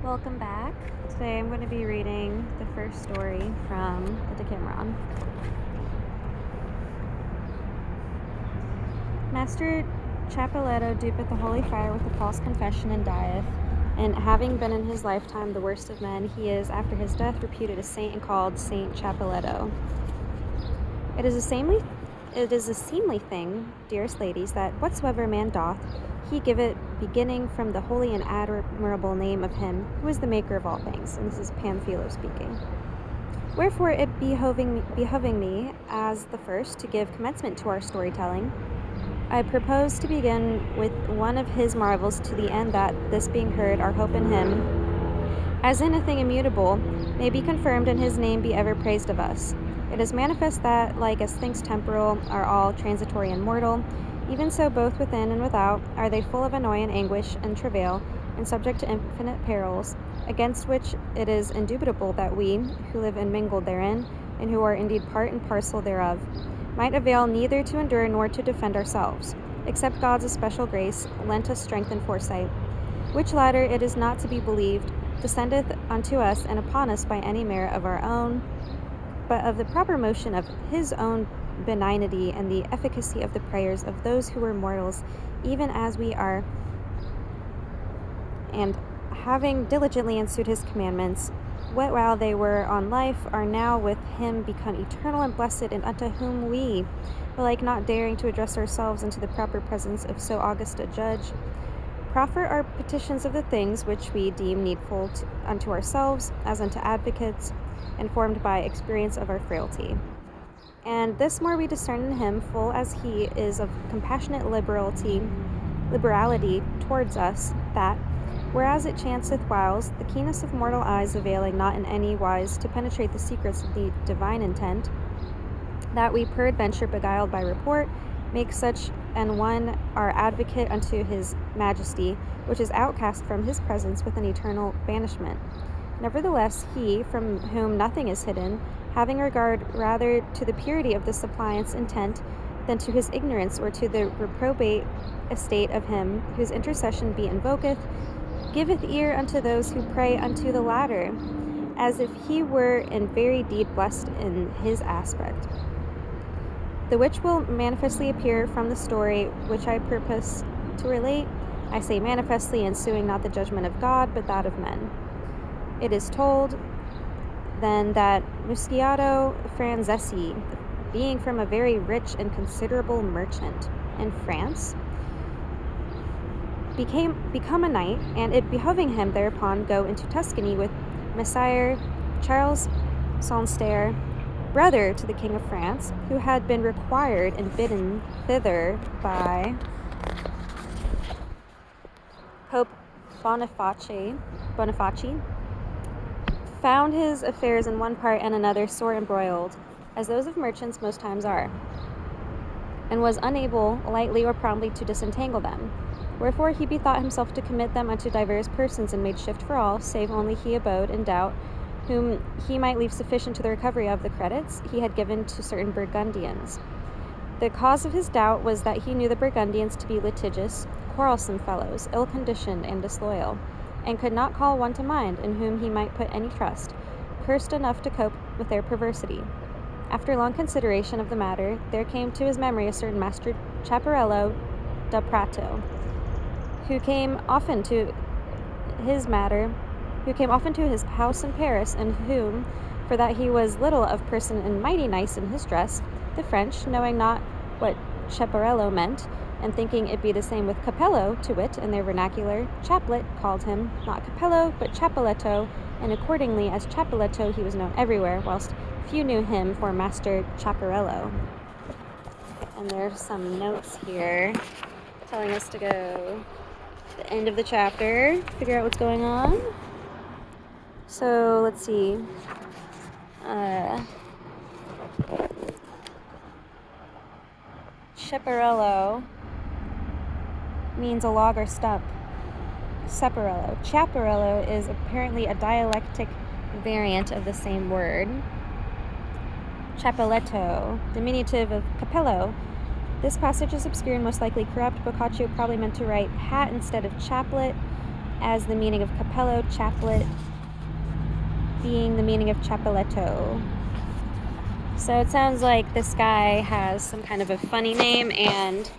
Welcome back. Today I'm going to be reading the first story from the Decameron. Master Chapeletto dupeth the holy friar with a false confession and dieth, and having been in his lifetime the worst of men, he is after his death reputed a saint and called Saint Chapeletto. It is a seemly thing, dearest ladies, that whatsoever man doth, he give it beginning from the holy and admirable name of him who is the maker of all things. And this is Pamphilo speaking. Wherefore it behoving me, as the first, to give commencement to our storytelling, I propose to begin with one of his marvels, to the end that, this being heard, our hope in him, as in a thing immutable, may be confirmed, and his name be ever praised of us. It is manifest that, like as things temporal are all transitory and mortal, even so both within and without are they full of annoy and anguish and travail, and subject to infinite perils, against which it is indubitable that we, who live mingled therein, and who are indeed part and parcel thereof, might avail neither to endure nor to defend ourselves, except God's especial grace lent us strength and foresight, which latter, it is not to be believed, descendeth unto us and upon us by any merit of our own, but of the proper motion of his own benignity and the efficacy of the prayers of those who were mortals, even as we are, and having diligently ensued his commandments, what while they were on life, are now with him become eternal and blessed, and unto whom we, like not daring to address ourselves into the proper presence of so august a judge, proffer our petitions of the things which we deem needful unto ourselves, as unto advocates, informed by experience of our frailty. And this more we discern in him, full as he is of compassionate liberality towards us, that, whereas it chanceth whiles, the keenness of mortal eyes availing not in any wise to penetrate the secrets of the divine intent, that we peradventure beguiled by report, make such an one our advocate unto his majesty, which is outcast from his presence with an eternal banishment. Nevertheless, he, from whom nothing is hidden, having regard rather to the purity of the suppliant's intent than to his ignorance or to the reprobate estate of him whose intercession be invoketh, giveth ear unto those who pray unto the latter, as if he were in very deed blessed in his aspect. The which will manifestly appear from the story which I purpose to relate. I say manifestly, ensuing not the judgment of God, but that of men. It is told then that Musciato Franzesi, being from a very rich and considerable merchant in France, become a knight, and it behoving him thereupon go into Tuscany with Messire Charles Sansterre, brother to the King of France, who had been required and bidden thither by Pope Boniface, found his affairs in one part and another sore embroiled, as those of merchants most times are, and was unable lightly or promptly to disentangle them. Wherefore he bethought himself to commit them unto divers persons, and made shift for all, save only he abode in doubt, whom he might leave sufficient to the recovery of the credits he had given to certain Burgundians. The cause of his doubt was that he knew the Burgundians to be litigious, quarrelsome fellows, ill-conditioned and disloyal, and could not call one to mind in whom he might put any trust, cursed enough to cope with their perversity. After long consideration of the matter, there came to his memory a certain Master Chaparello da Prato, who came often to his house in Paris, and whom, for that he was little of person and mighty nice in his dress, the French, knowing not what Chaparello meant, and thinking it be the same with Capello, to wit, in their vernacular, chaplet, called him, not Capello, but Chapeletto, and accordingly as Chapeletto he was known everywhere, whilst few knew him for Master Chaparello. And there's some notes here telling us to go to the end of the chapter, figure out what's going on. So, let's see. Chaparello means a log or stump. Separello. Chaparello is apparently a dialectic variant of the same word. Chapeletto, diminutive of capello. This passage is obscure and most likely corrupt. Boccaccio probably meant to write hat instead of chaplet, as the meaning of capello, chaplet being the meaning of chapelletto. So it sounds like this guy has some kind of a funny name and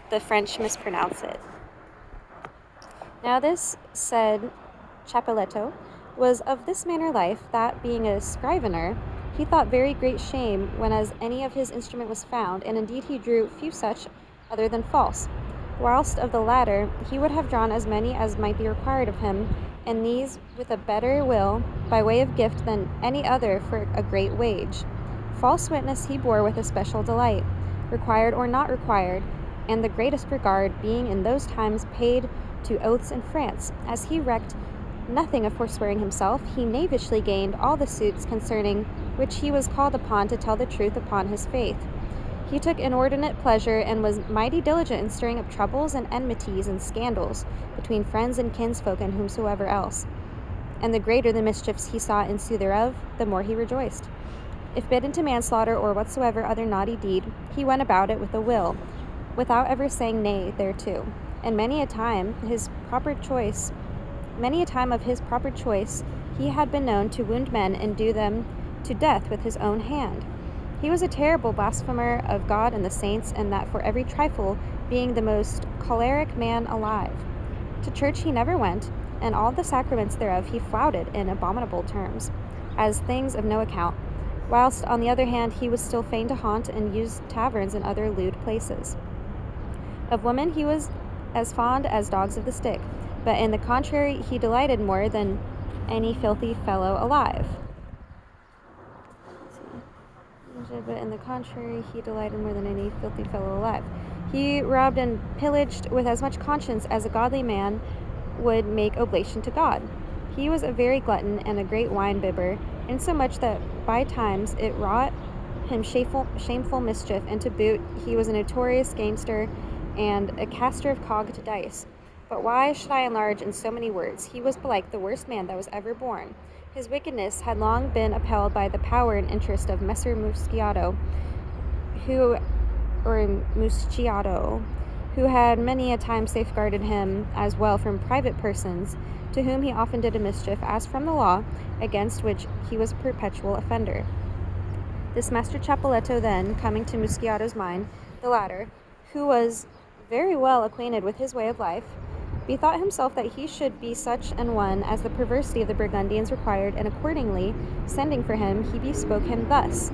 the French mispronounce it. Now this said chapelletto was of this manner life, that being a scrivener, he thought very great shame when as any of his instrument was found, and indeed he drew few such other than false. Whilst of the latter he would have drawn as many as might be required of him, and these with a better will by way of gift than any other for a great wage. False witness he bore with a special delight, required or not required, and the greatest regard being in those times paid to oaths in France, as he recked nothing of forswearing himself, he knavishly gained all the suits concerning which he was called upon to tell the truth upon his faith. He took inordinate pleasure and was mighty diligent in stirring up troubles and enmities and scandals between friends and kinsfolk and whomsoever else. And the greater the mischiefs he saw ensue thereof, the more he rejoiced. If bidden to manslaughter or whatsoever other naughty deed, he went about it with a will, without ever saying nay thereto. And many a time of his proper choice, he had been known to wound men and do them to death with his own hand. He was a terrible blasphemer of God and the saints, and that for every trifle, being the most choleric man alive. To church he never went, and all the sacraments thereof he flouted in abominable terms, as things of no account, whilst on the other hand he was still fain to haunt and use taverns and other lewd places. Of women he was as fond as dogs of the stick, but in the contrary he delighted more than any filthy fellow alive. He robbed and pillaged with as much conscience as a godly man would make oblation to God. He was a very glutton and a great wine-bibber, insomuch that by times it wrought him shameful mischief, and to boot he was a notorious gamester and a caster of cogged dice. But why should I enlarge in so many words? He was belike the worst man that was ever born. His wickedness had long been upheld by the power and interest of Messer Musciato, who had many a time safeguarded him as well from private persons, to whom he often did a mischief, as from the law, against which he was a perpetual offender. This Master Chapelletto then, coming to Musciato's mind, the latter, who was very well acquainted with his way of life, bethought himself that he should be such an one as the perversity of the Burgundians required, and accordingly, sending for him, he bespoke him thus: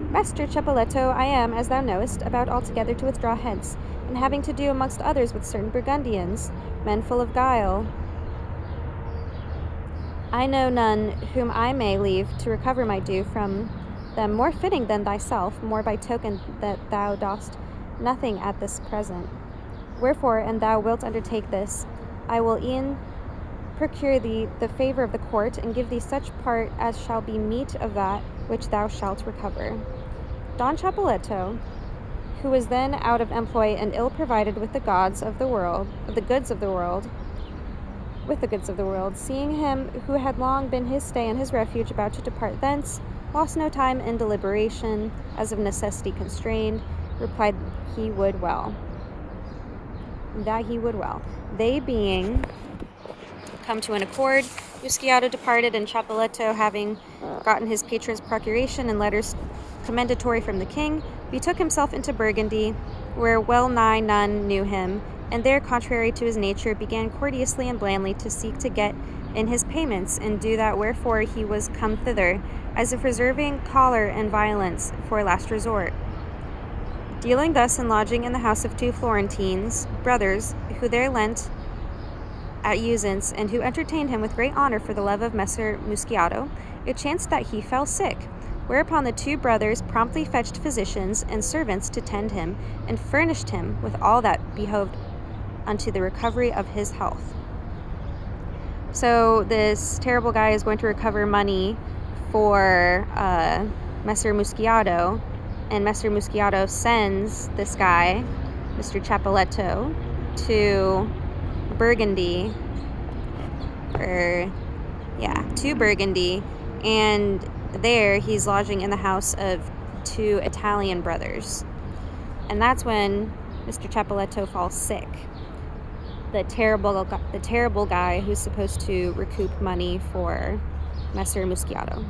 Master Chapelletto, I am, as thou knowest, about altogether to withdraw hence, and having to do amongst others with certain Burgundians, men full of guile. I know none whom I may leave to recover my due from them more fitting than thyself, more by token that thou dost nothing at this present. Wherefore, and thou wilt undertake this, I will e'en procure thee the favour of the court, and give thee such part as shall be meet of that which thou shalt recover. Don Chapelletto, who was then out of employ and ill provided with the goods of the world, seeing him who had long been his stay and his refuge about to depart thence, lost no time in deliberation, as of necessity constrained, replied he would well. They being come to an accord, Musciato departed, and Chapelletto, having gotten his patron's procuration and letters commendatory from the king, betook himself into Burgundy, where well nigh none knew him, and there, contrary to his nature, began courteously and blandly to seek to get in his payments, and do that wherefore he was come thither, as if reserving choler and violence for a last resort. Dealing thus and lodging in the house of two Florentines, brothers, who there lent at usance, and who entertained him with great honor for the love of Messer Musciato, it chanced that he fell sick, whereupon the two brothers promptly fetched physicians and servants to tend him, and furnished him with all that behoved unto the recovery of his health. So this terrible guy is going to recover money for Messer Musciato, and Messer Musciato sends this guy, Mr. Chapelletto, to Burgundy, and there he's lodging in the house of two Italian brothers. And that's when Mr. Chapelletto falls sick. the terrible guy who's supposed to recoup money for Messer Muschiato.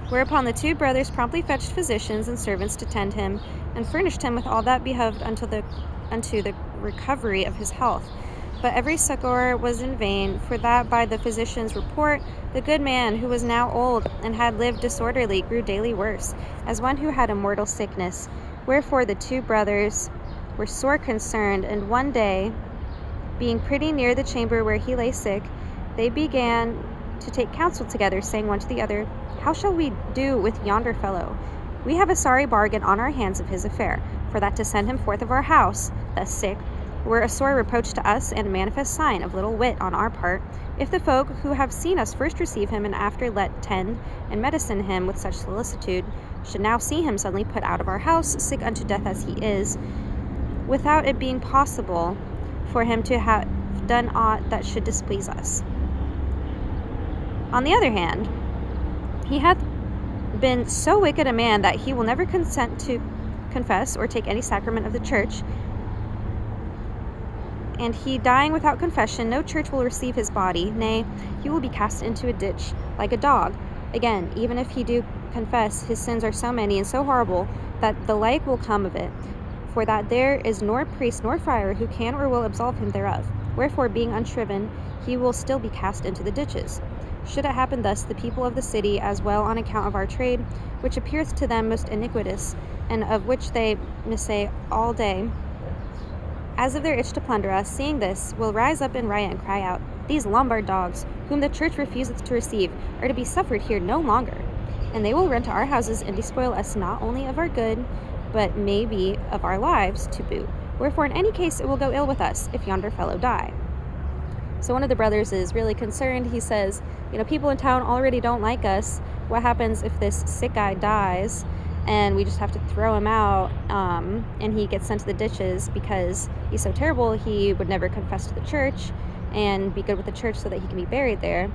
Whereupon the two brothers promptly fetched physicians and servants to tend him, and furnished him with all that behoved unto the recovery of his health. But every succor was in vain, for that by the physician's report, the good man, who was now old, and had lived disorderly, grew daily worse, as one who had a mortal sickness. Wherefore the two brothers were sore concerned, and one day, being pretty near the chamber where he lay sick, they began to take counsel together, saying one to the other, How shall we do with yonder fellow? We have a sorry bargain on our hands of his affair, for that to send him forth of our house, thus sick, were a sore reproach to us, and a manifest sign of little wit on our part, if the folk who have seen us first receive him, and after let tend and medicine him with such solicitude, should now see him suddenly put out of our house, sick unto death as he is, without it being possible for him to have done aught that should displease us. On the other hand, he hath been so wicked a man that he will never consent to confess or take any sacrament of the church, and he dying without confession, no church will receive his body, nay, he will be cast into a ditch like a dog. Again, even if he do confess, his sins are so many and so horrible that the like will come of it, for that there is nor priest nor friar who can or will absolve him thereof. Wherefore, being unshriven, he will still be cast into the ditches. Should it happen thus, the people of the city, as well on account of our trade, which appeareth to them most iniquitous, and of which they missay all day, as of their itch to plunder us, seeing this, will rise up in riot and cry out, These Lombard dogs, whom the church refuseth to receive, are to be suffered here no longer. And they will run to our houses and despoil us not only of our good, but maybe of our lives to boot. Wherefore, in any case, it will go ill with us if yonder fellow die. So one of the brothers is really concerned. He says, people in town already don't like us. What happens if this sick guy dies and we just have to throw him out, and he gets sent to the ditches because he's so terrible he would never confess to the church and be good with the church so that he can be buried there.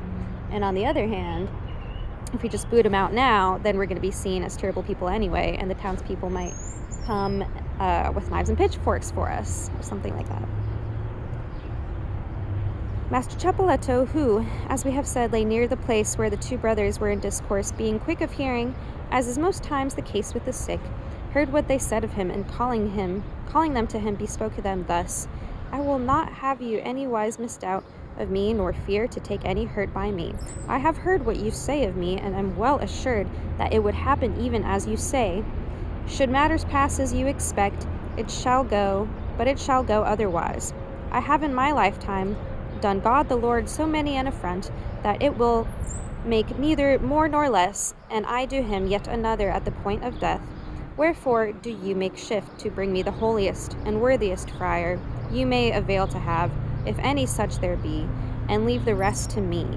And on the other hand, if we just boot him out now, then we're going to be seen as terrible people anyway, and the townspeople might come with knives and pitchforks for us, or something like that. Master Capoletto, who, as we have said, lay near the place where the two brothers were in discourse, being quick of hearing, as is most times the case with the sick, heard what they said of him, and calling them to him, bespoke them thus, I will not have you any wise misdoubt of me, nor fear to take any hurt by me. I have heard what you say of me, and am well assured that it would happen even as you say. Should matters pass as you expect, it shall go, but it shall go otherwise. I have in my lifetime done God the Lord so many an affront, that it will make neither more nor less, and I do him yet another at the point of death. Wherefore do you make shift to bring me the holiest and worthiest friar you may avail to have, if any such there be, and leave the rest to me.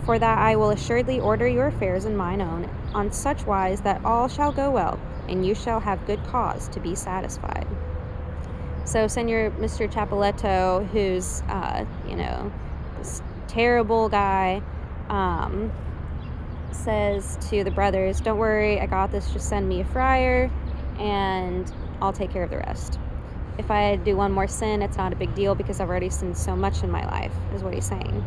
For that I will assuredly order your affairs and mine own, on such wise that all shall go well, and you shall have good cause to be satisfied. So Senor Mr. Capoletto, who's, this terrible guy, says to the brothers, don't worry, I got this, just send me a friar, and I'll take care of the rest. If I do one more sin, it's not a big deal because I've already sinned so much in my life, is what he's saying.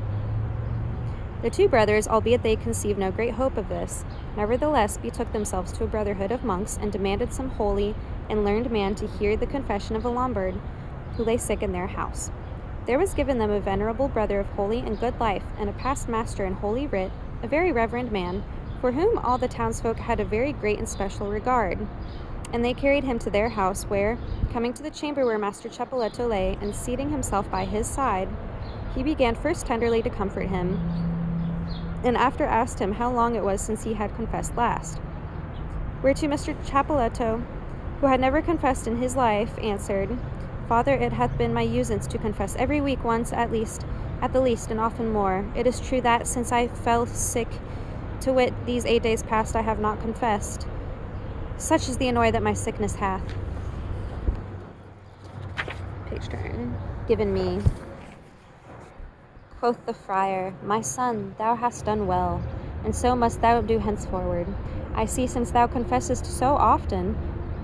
The two brothers, albeit they conceived no great hope of this, nevertheless betook themselves to a brotherhood of monks, and demanded some holy and learned man to hear the confession of a Lombard who lay sick in their house. There was given them a venerable brother of holy and good life, and a past master in holy writ, a very reverend man, for whom all the townsfolk had a very great and special regard. And they carried him to their house, where, coming to the chamber where Master Capoletto lay, and seating himself by his side, he began first tenderly to comfort him, and after asked him how long it was since he had confessed last. Whereto Mr. Capoletto, who had never confessed in his life, answered, Father, it hath been my usance to confess every week once at the least, and often more. It is true that, since I fell sick, to wit, these 8 days past, I have not confessed. Such is the annoy that my sickness hath. Page turn. Given me. Quoth the friar, My son, thou hast done well, and so must thou do henceforward. I see, since thou confessest so often,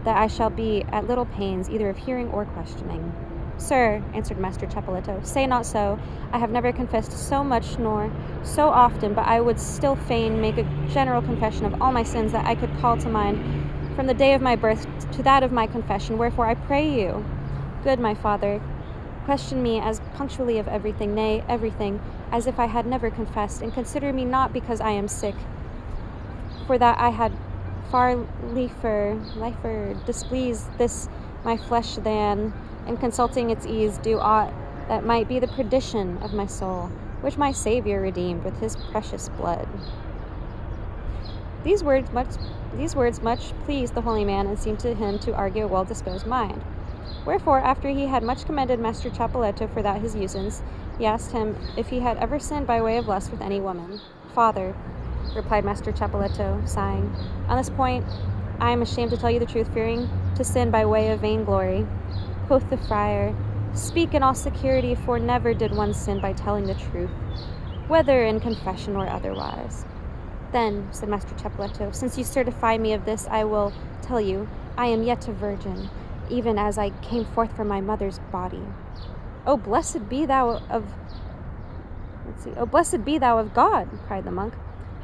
that I shall be at little pains either of hearing or questioning. Sir, answered Master Chapelletto, say not so. I have never confessed so much nor so often, but I would still fain make a general confession of all my sins that I could call to mind from the day of my birth to that of my confession. Wherefore I pray you, good my father, question me as punctually of everything, nay, everything, as if I had never confessed, and consider me not because I am sick, for that I had far liefer displease this my flesh than, in consulting its ease, do aught that might be the perdition of my soul, which my Saviour redeemed with his precious blood. These words much pleased the holy man, and seemed to him to argue a well-disposed mind. Wherefore, after he had much commended Master Chapelletto for that his usance, he asked him if he had ever sinned by way of lust with any woman. Father, replied Master Chapelletto, sighing, on this point I am ashamed to tell you the truth, fearing to sin by way of vainglory. Quoth the friar, speak in all security, for never did one sin by telling the truth, whether in confession or otherwise. Then, said Master Chapelletto, since you certify me of this, I will tell you, I am yet a virgin, even as I came forth from my mother's body. Oh, blessed be thou of God, cried the monk.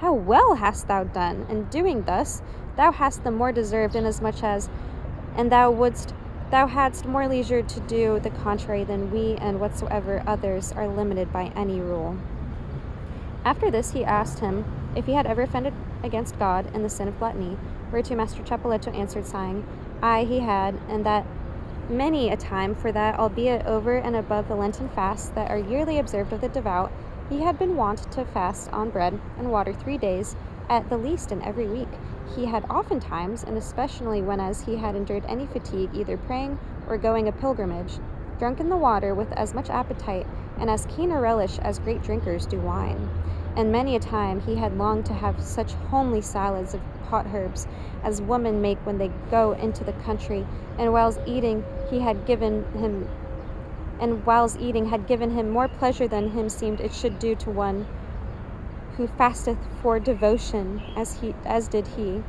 How well hast thou done, and doing thus, thou hast the more deserved, inasmuch as, and thou hadst more leisure to do the contrary than we and whatsoever others are limited by any rule. After this he asked him if he had ever offended against God in the sin of gluttony, whereto Master Chapelletto answered, sighing, Aye, he had, and that many a time, for that, albeit over and above the Lenten fasts that are yearly observed of the devout, he had been wont to fast on bread and water 3 days, at the least in every week. He had oftentimes, and especially whenas he had endured any fatigue, either praying or going a pilgrimage, drunk in the water with as much appetite and as keen a relish as great drinkers do wine. And many a time he had longed to have such homely salads of pot herbs as women make when they go into the country, and whiles eating had given him more pleasure than him seemed it should do to one who fasteth for devotion, as did he.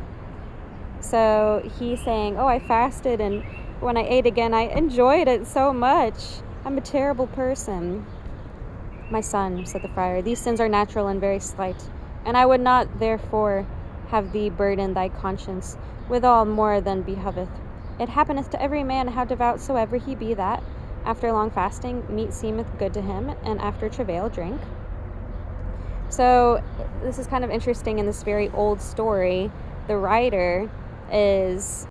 So he's saying, oh, I fasted, and when I ate again, I enjoyed it so much. I'm a terrible person. My son, said the friar, these sins are natural and very slight, and I would not therefore have thee burden thy conscience with all more than behoveth. It happeneth to every man, how devout soever he be, that, after long fasting, meat seemeth good to him, and after travail, drink. So this is kind of interesting in this very old story. The writer is